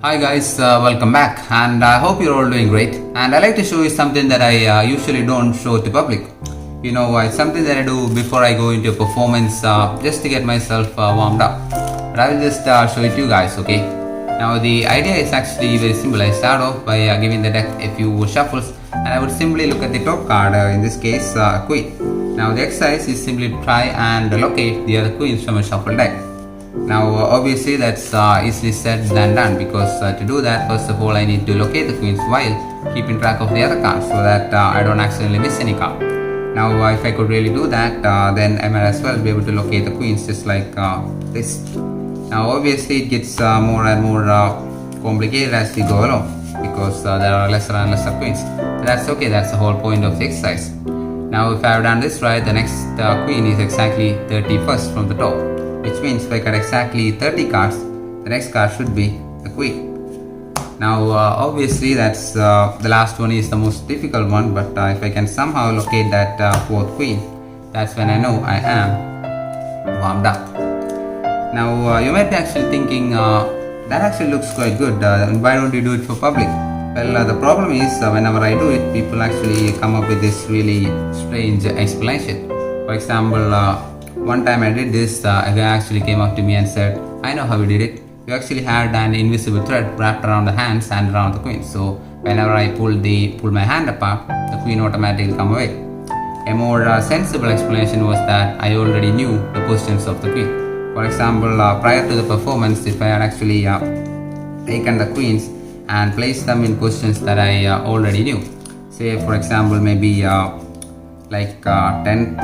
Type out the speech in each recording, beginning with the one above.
Hi guys, welcome back, and I hope you're all doing great. And I like to show you something that I usually don't show to public. It's something that I do before I go into a performance, just to get myself warmed up. But I will just show it to you guys, okay? Now the idea is actually very simple. I start off by giving the deck a few shuffles, and I would simply look at the top card, in this case Queen. Now the exercise is simply try and locate the other queens from a shuffled deck. Now obviously that's easily said than done, because to do that, first of all I need to locate the queens while keeping track of the other cards, so that I don't accidentally miss any card. Now if I could really do that, then I might as well be able to locate the queens just like this. Now obviously it gets more and more complicated as we go along, because there are lesser and lesser queens. But that's okay, that's the whole point of the exercise. Now if I have done this right, the next queen is exactly 31st from the top, which means if I got exactly 30 cards, the next card should be the queen. Now obviously that's the last one is the most difficult one, but if I can somehow locate that fourth queen, that's when I know I am warmed up. Now you might be actually thinking, that actually looks quite good, why don't you do it for public? Well, the problem is whenever I do it, people actually come up with this really strange explanation. For example, one time I did this, a guy actually came up to me and said, I know how you did it. You actually had an invisible thread wrapped around the hands and around the queen. So whenever I pull my hand apart, the queen automatically come away. A more sensible explanation was that I already knew the positions of the queen. For example, prior to the performance, if I had actually taken the queens and placed them in positions that I already knew, say for example maybe like 10th,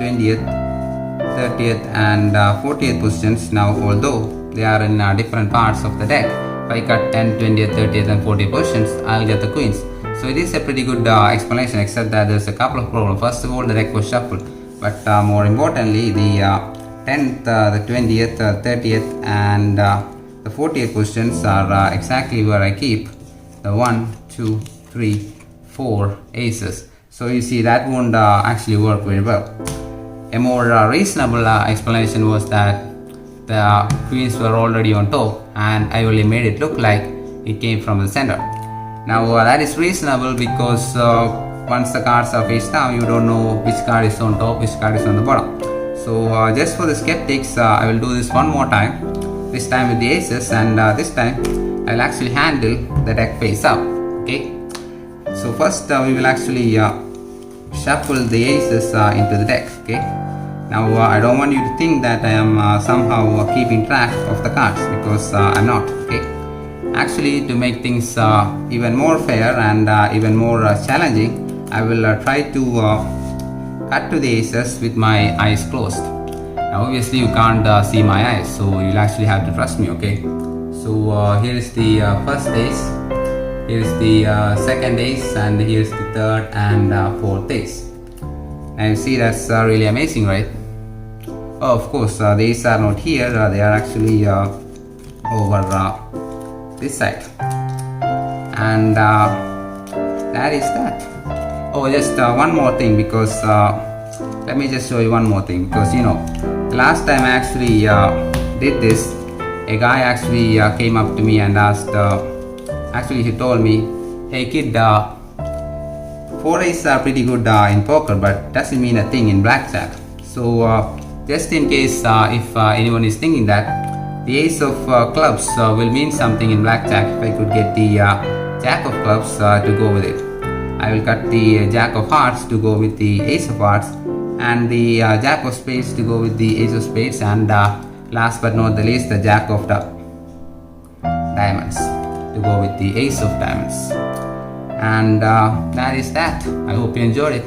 20th, 30th and 40th positions. Now although they are in different parts of the deck, if I cut 10th, 20th, 30th and 40th positions, I'll get the queens. So it is a pretty good explanation, except that there's a couple of problems. First of all, the deck was shuffled, but more importantly, the 10th, the 20th, 30th and the 40th positions are exactly where I keep the 1, 2, 3, 4 aces. So you see that won't actually work very well. A more reasonable explanation was that the queens were already on top and I only made it look like it came from the center. Now that is reasonable because once the cards are face down, you don't know which card is on top, which card is on the bottom. So just for the skeptics, I will do this one more time, this time with the aces, and this time I will actually handle the deck face up. Okay. So first we will actually shuffle the aces into the deck. Okay. Now I don't want you to think that I am somehow keeping track of the cards, because I'm not. Okay. Actually, to make things even more fair and even more challenging, I will try to cut to the aces with my eyes closed. Now obviously you can't see my eyes, so you'll actually have to trust me. Okay. So here is the first ace, here is the second ace, and here is the third and fourth ace. Now you see that's really amazing, right? Oh, of course, the aces are not here, they are actually over this side. And that is that. Oh, just one more thing, because let me just show you one more thing, because the last time I actually did this, a guy actually came up to me and asked, actually he told me, hey kid, 4 aces are pretty good in poker, but doesn't mean a thing in blackjack. So just in case if anyone is thinking that, the ace of clubs will mean something in blackjack, if I could get the jack of clubs to go with it. I will cut the jack of hearts to go with the ace of hearts, and the jack of spades to go with the ace of spades, and last but not the least, the jack of diamonds to go with the ace of diamonds. And that is that. I hope you enjoyed it.